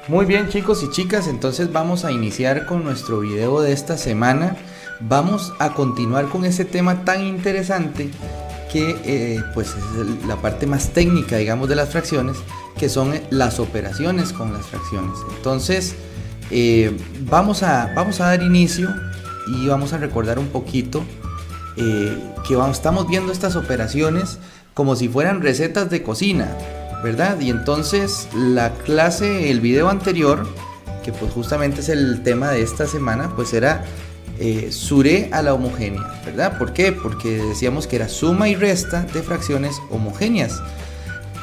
Muy bien, chicos y chicas, entonces vamos a iniciar con nuestro video de esta semana. Vamos a continuar con ese tema tan interesante que pues es la parte más técnica, digamos, de las fracciones, que son las operaciones con las fracciones. Entonces vamos a dar inicio y vamos a recordar un poquito estamos viendo estas operaciones como si fueran recetas de cocina, ¿verdad? Y entonces el video anterior, que pues justamente es el tema de esta semana, pues era suré a la homogénea, ¿verdad? ¿Por qué? Porque decíamos que era suma y resta de fracciones homogéneas.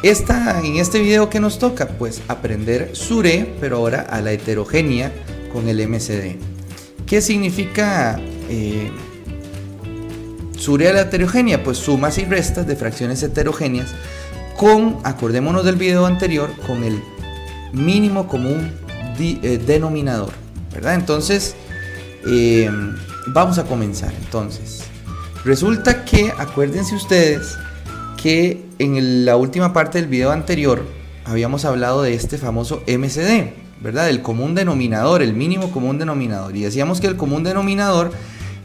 En este video que nos toca, pues aprender suré, pero ahora a la heterogénea con el MCD. ¿Qué significa suré a la heterogénea? Pues sumas y restas de fracciones heterogéneas acordémonos del video anterior, con el mínimo común denominador, ¿verdad? Entonces vamos a comenzar. Entonces resulta que, acuérdense ustedes que en la última parte del video anterior habíamos hablado de este famoso MCD, ¿verdad? El común denominador, el mínimo común denominador, y decíamos que el común denominador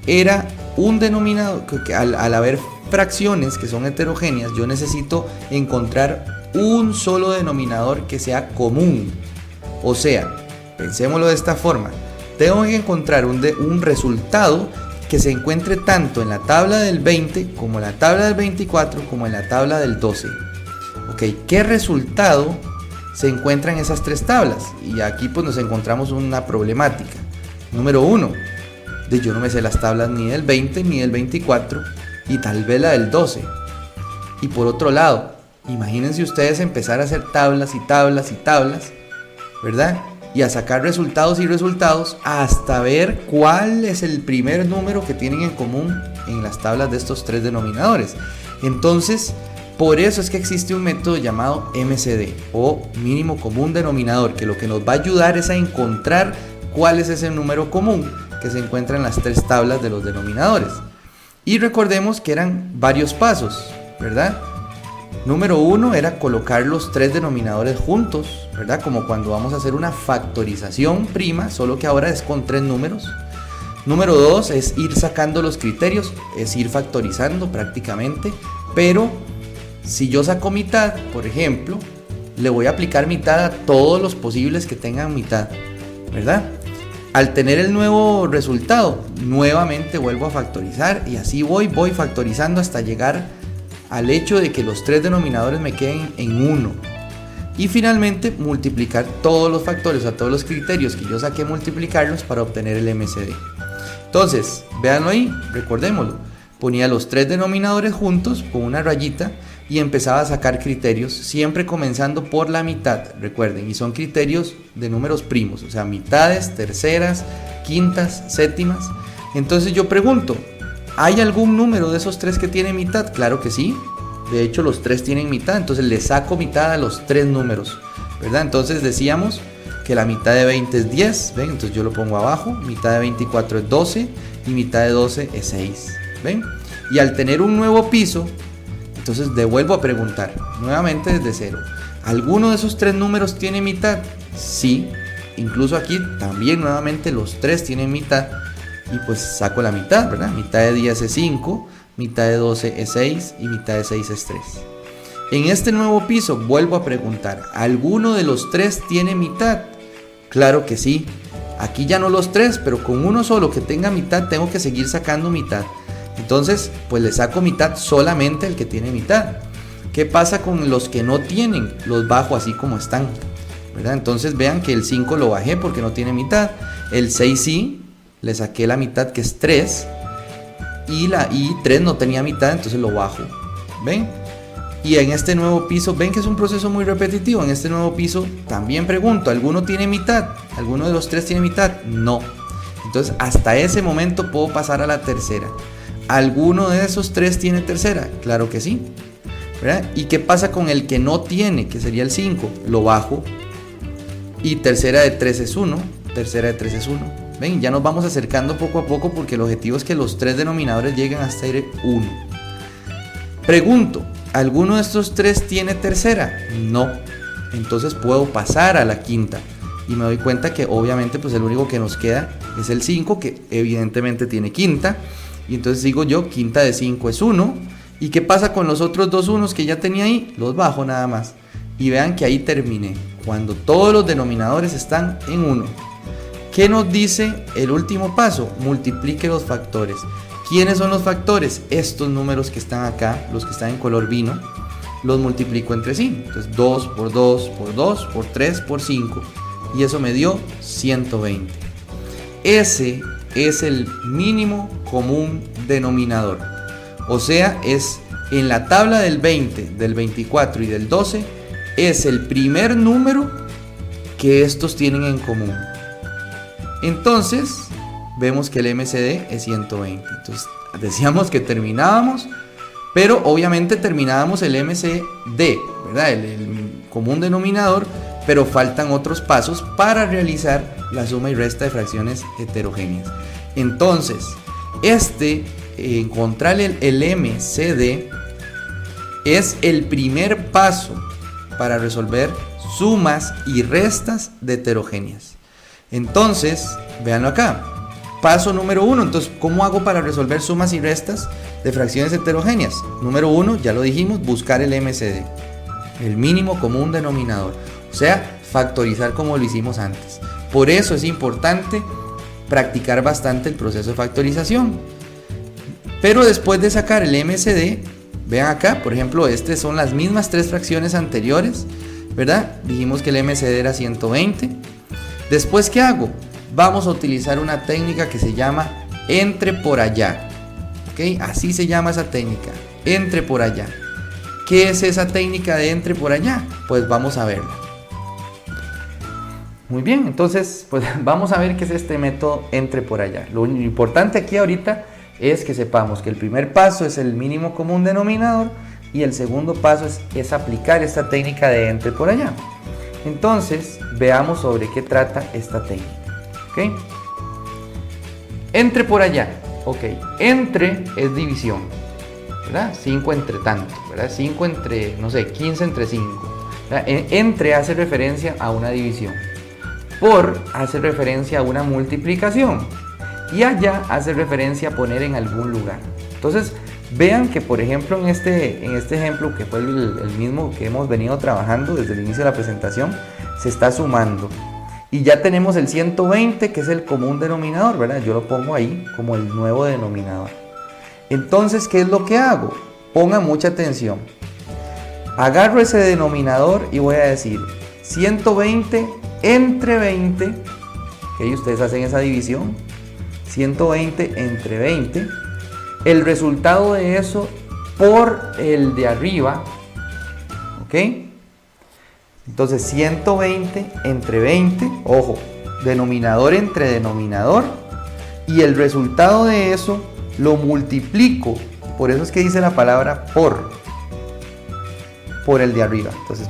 era un denominador que al haber fracciones que son heterogéneas, yo necesito encontrar un solo denominador que sea común. O sea, pensémoslo de esta forma: tengo que encontrar un resultado que se encuentre tanto en la tabla del 20 como en la tabla del 24 como en la tabla del 12. Ok, ¿qué resultado se encuentra en esas tres tablas? Y aquí pues nos encontramos una problemática. Número 1, yo no me sé las tablas ni del 20 ni del 24 y tal vez la del 12. Y por otro lado, imagínense ustedes empezar a hacer tablas y tablas y tablas, ¿verdad? Y a sacar resultados y resultados hasta ver cuál es el primer número que tienen en común en las tablas de estos tres denominadores. Entonces, por eso es que existe un método llamado MCD, o mínimo común denominador, que lo que nos va a ayudar es a encontrar cuál es ese número común que se encuentra en las tres tablas de los denominadores. Y recordemos que eran varios pasos, ¿verdad? Número 1 era colocar los tres denominadores juntos, ¿verdad? Como cuando vamos a hacer una factorización prima, solo que ahora es con tres números. Número 2 es ir sacando los criterios, es ir factorizando prácticamente, pero si yo saco mitad, por ejemplo, le voy a aplicar mitad a todos los posibles que tengan mitad, ¿verdad? Al tener el nuevo resultado, nuevamente vuelvo a factorizar y así voy factorizando hasta llegar al hecho de que los tres denominadores me queden en 1. Y finalmente multiplicar todos los factores, a todos los criterios que yo saqué, multiplicarlos para obtener el MCD. Entonces, véanlo ahí, recordémoslo. Ponía los tres denominadores juntos con una rayita y empezaba a sacar criterios, siempre comenzando por la mitad, recuerden, y son criterios de números primos, o sea, mitades, terceras, quintas, séptimas. Entonces yo pregunto, ¿hay algún número de esos tres que tiene mitad? Claro que sí, de hecho los tres tienen mitad, entonces le saco mitad a los tres números, ¿verdad? Entonces decíamos que la mitad de 20 es 10, ¿ven? Entonces yo lo pongo abajo, mitad de 24 es 12 y mitad de 12 es 6, ¿ven? Y al tener un nuevo piso, entonces devuelvo a preguntar, nuevamente desde cero, ¿alguno de esos tres números tiene mitad? Sí, incluso aquí también nuevamente los tres tienen mitad y pues saco la mitad, ¿verdad? Mitad de 10 es 5, mitad de 12 es 6 y mitad de 6 es 3. En este nuevo piso vuelvo a preguntar, ¿alguno de los tres tiene mitad? Claro que sí, aquí ya no los tres, pero con uno solo que tenga mitad tengo que seguir sacando mitad. Entonces, pues le saco mitad solamente el que tiene mitad. ¿Qué pasa con los que no tienen? Los bajo así como están, ¿verdad? Entonces vean que el 5 lo bajé porque no tiene mitad. El 6 sí, le saqué la mitad que es 3. Y 3 no tenía mitad, entonces lo bajo. ¿Ven? Y en este nuevo piso, ven que es un proceso muy repetitivo. En este nuevo piso también pregunto, ¿alguno tiene mitad? ¿Alguno de los tres tiene mitad? No. Entonces hasta ese momento puedo pasar a la tercera. ¿Alguno de esos tres tiene tercera? Claro que sí, ¿verdad? ¿Y qué pasa con el que no tiene, que sería el 5? Lo bajo. Y tercera de 3 es 1. Tercera de 3 es 1. Ven, ya nos vamos acercando poco a poco porque el objetivo es que los tres denominadores lleguen hasta ir 1. Pregunto, ¿alguno de estos tres tiene tercera? No. Entonces puedo pasar a la quinta. y me doy cuenta que obviamente pues el único que nos queda es el 5, que evidentemente tiene quinta, y entonces digo yo, quinta de 5 es 1, ¿y qué pasa con los otros dos unos que ya tenía ahí? Los bajo nada más, y vean que ahí terminé, cuando todos los denominadores están en 1. ¿Qué nos dice el último paso? Multiplique los factores. ¿Quiénes son los factores? Estos números que están acá, los que están en color vino, los multiplico entre sí. Entonces 2 por 2 por 2 por 3 por 5. Y eso me dio 120. Ese es el mínimo común denominador. O sea, es en la tabla del 20, del 24 y del 12, es el primer número que estos tienen en común. Entonces, vemos que el MCD es 120. Entonces, decíamos que terminábamos, pero obviamente terminábamos el MCD, ¿verdad? El común denominador, pero faltan otros pasos para realizar la suma y resta de fracciones heterogéneas. Entonces, encontrar el MCD es el primer paso para resolver sumas y restas de heterogéneas. Entonces, véanlo acá. Paso número 1. Entonces, ¿cómo hago para resolver sumas y restas de fracciones heterogéneas? Número 1, ya lo dijimos, buscar el MCD, el mínimo común denominador. O sea, factorizar como lo hicimos antes. Por eso es importante practicar bastante el proceso de factorización. Pero después de sacar el MCD, vean acá, por ejemplo, son las mismas tres fracciones anteriores, ¿verdad? Dijimos que el MCD era 120. Después, ¿qué hago? Vamos a utilizar una técnica que se llama entre por allá. ¿Ok? Así se llama esa técnica, entre por allá. ¿Qué es esa técnica de entre por allá? Pues vamos a verla. Muy bien, entonces pues vamos a ver qué es este método entre por allá. Lo importante aquí ahorita es que sepamos que el primer paso es el mínimo común denominador y el segundo paso es aplicar esta técnica de entre por allá. Entonces, veamos sobre qué trata esta técnica. ¿Ok? Entre por allá. Ok, entre es división, ¿verdad? 5 entre tanto, ¿verdad? 5 entre, no sé, 15 entre 5. Entre hace referencia a una división. Por hace referencia a una multiplicación. Y allá hace referencia a poner en algún lugar. Entonces, vean que por ejemplo en este ejemplo, que fue el mismo que hemos venido trabajando desde el inicio de la presentación, se está sumando. Y ya tenemos el 120, que es el común denominador, ¿verdad? Yo lo pongo ahí como el nuevo denominador. Entonces, ¿qué es lo que hago? Pongan mucha atención. Agarro ese denominador y voy a decir 120 entre 20. ¿Ok? Ustedes hacen esa división. 120 entre 20. El resultado de eso por el de arriba. ¿Ok? Entonces 120 entre 20, ojo, denominador entre denominador, y el resultado de eso lo multiplico, por eso es que dice la palabra por el de arriba. Entonces,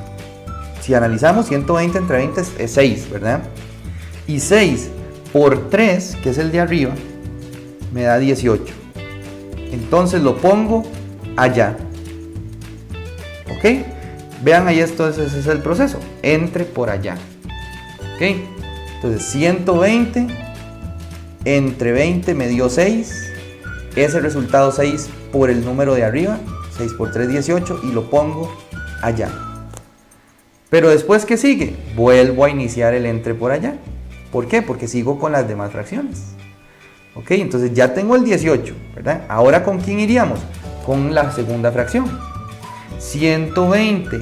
si analizamos 120 entre 20 es 6, ¿verdad? Y 6 por 3, que es el de arriba, me da 18. Entonces lo pongo allá. ¿Ok? Vean ahí, ese es el proceso, entre por allá. ¿Ok? Entonces 120 entre 20 me dio 6. Ese resultado 6 por el número de arriba, 6 por 3, 18, y lo pongo allá. Pero después, ¿qué sigue? Vuelvo a iniciar el entre por allá. ¿Por qué? Porque sigo con las demás fracciones. ¿Ok? Entonces ya tengo el 18, ¿verdad? Ahora, ¿con quién iríamos? Con la segunda fracción. 120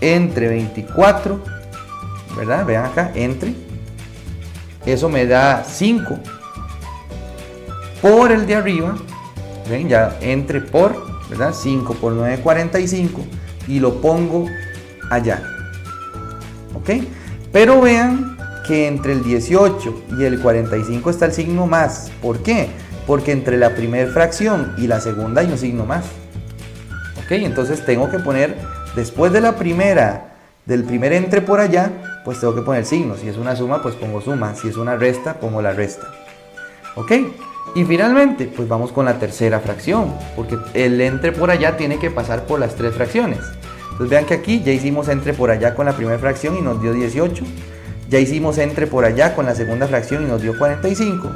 entre 24, ¿verdad? Vean acá, entre. Eso me da 5 por el de arriba. ¿Ven? Ya entre por, ¿verdad? 5 por 9, 45. Y lo pongo allá. ¿Ok? Pero vean que entre el 18 y el 45 está el signo más. ¿Por qué? Porque entre la primera fracción y la segunda hay un signo más. ¿Ok? Entonces tengo que poner, después de la primera, del primer entre por allá, pues tengo que poner signo. Si es una suma, pues pongo suma. Si es una resta, pongo la resta. ¿Ok? Y finalmente, pues vamos con la tercera fracción, porque el entre por allá tiene que pasar por las tres fracciones. Entonces vean que aquí ya hicimos entre por allá con la primera fracción y nos dio 18. Ya hicimos entre por allá con la segunda fracción y nos dio 45.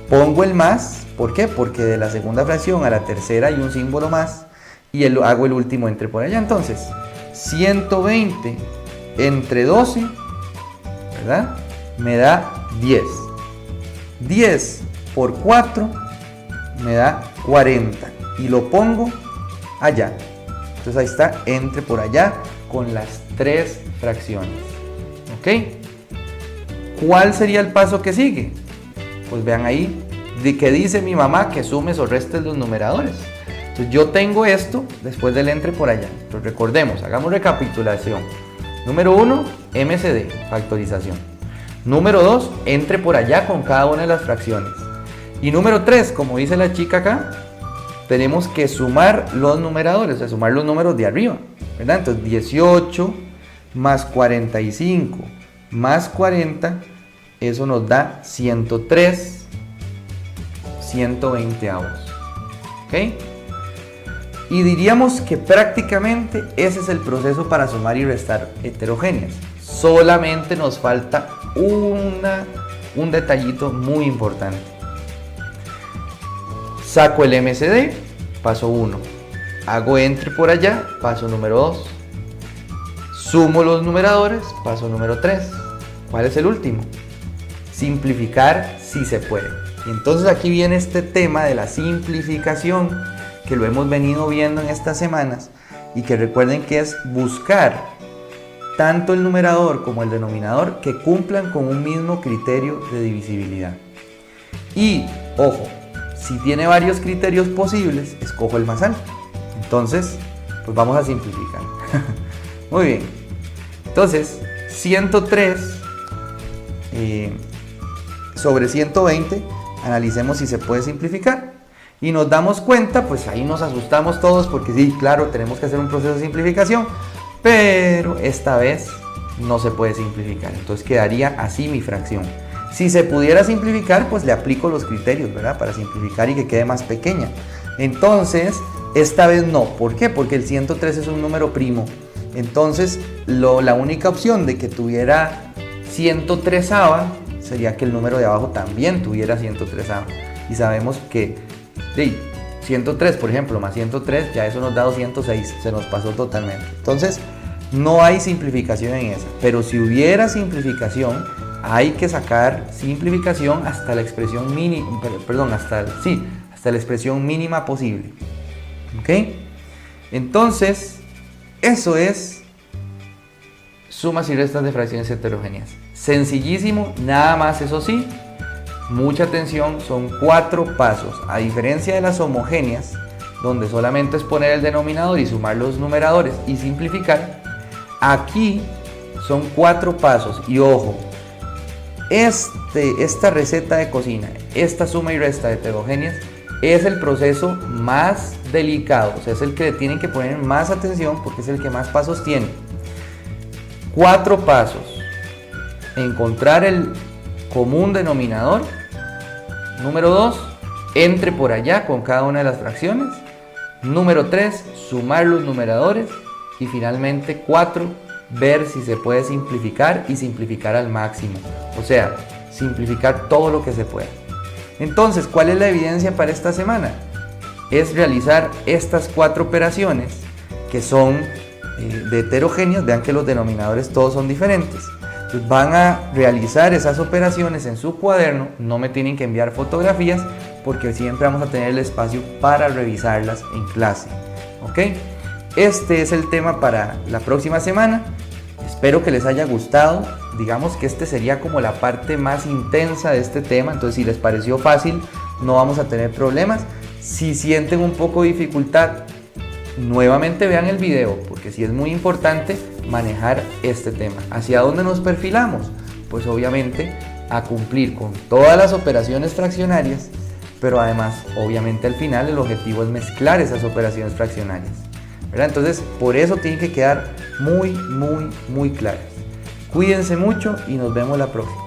Pongo el más, ¿por qué? Porque de la segunda fracción a la tercera hay un símbolo más y hago el último entre por allá. Entonces, 120 entre 12, ¿verdad? Me da 10. 10 por 4 me da 40 y lo pongo allá. Entonces ahí está, entre por allá con las 3 fracciones. ¿Ok? ¿Cuál sería el paso que sigue? Pues vean ahí, de que dice mi mamá que sumes o restes los numeradores. Entonces yo tengo esto después del entre por allá. Entonces recordemos, hagamos recapitulación. Número 1, MCD, factorización. Número 2, entre por allá con cada una de las fracciones. Y número 3, como dice la chica acá, tenemos que sumar los numeradores, o sea, sumar los números de arriba, ¿verdad? Entonces 18 más 45 más 40, eso nos da 103 120avos. ¿Ok? Y diríamos que prácticamente ese es el proceso para sumar y restar heterogéneas. Solamente nos falta un detallito muy importante. Saco el MCD, paso 1. Hago entre por allá, paso número 2. Sumo los numeradores, paso número 3. ¿Cuál es el último? Simplificar si se puede. Y entonces aquí viene este tema de la simplificación, que lo hemos venido viendo en estas semanas, y que recuerden que es buscar tanto el numerador como el denominador que cumplan con un mismo criterio de divisibilidad. Y, ojo, si tiene varios criterios posibles, escojo el más alto. Entonces, pues vamos a simplificar. Muy bien. Entonces, 103 sobre 120, analicemos si se puede simplificar. Y nos damos cuenta, pues ahí nos asustamos todos porque sí, claro, tenemos que hacer un proceso de simplificación, pero esta vez no se puede simplificar. Entonces quedaría así mi fracción. Si se pudiera simplificar, pues le aplico los criterios, ¿verdad? Para simplificar y que quede más pequeña. Entonces, esta vez no. ¿Por qué? Porque el 103 es un número primo. Entonces, la única opción de que tuviera 103ava sería que el número de abajo también tuviera 103ava. Y sabemos que 103, por ejemplo, más 103, ya eso nos da 206. Se nos pasó totalmente. Entonces, no hay simplificación en esa. Pero si hubiera simplificación, hay que sacar simplificación hasta la expresión mínima, perdón, hasta la expresión mínima posible. ¿Ok? Entonces, eso es sumas y restas de fracciones heterogéneas. Sencillísimo, nada más, eso sí, mucha atención, son 4 pasos. A diferencia de las homogéneas, donde solamente es poner el denominador y sumar los numeradores y simplificar, aquí son 4 pasos. Y ojo, esta receta de cocina, esta suma y resta de heterogéneas, es el proceso más delicado, o sea, es el que le tienen que poner más atención porque es el que más pasos tiene. 4 pasos: encontrar el común denominador. Número 2, entre por allá con cada una de las fracciones. Número 3, sumar los numeradores. Y finalmente 4, ver si se puede simplificar y simplificar al máximo. O sea, simplificar todo lo que se pueda. Entonces, ¿cuál es la evidencia para esta semana? Es realizar estas 4 operaciones que son de heterogéneas. Vean que los denominadores todos son diferentes. Entonces van a realizar esas operaciones en su cuaderno. No me tienen que enviar fotografías porque siempre vamos a tener el espacio para revisarlas en clase. ¿Ok? Este es el tema para la próxima semana. Espero que les haya gustado. Digamos que este sería como la parte más intensa de este tema. Entonces, si les pareció fácil, no vamos a tener problemas. Si sienten un poco de dificultad, nuevamente vean el video, porque sí es muy importante manejar este tema. ¿Hacia dónde nos perfilamos? Pues obviamente a cumplir con todas las operaciones fraccionarias, pero además, obviamente al final el objetivo es mezclar esas operaciones fraccionarias, ¿verdad? Entonces, por eso tienen que quedar muy claras. Cuídense mucho y nos vemos la próxima.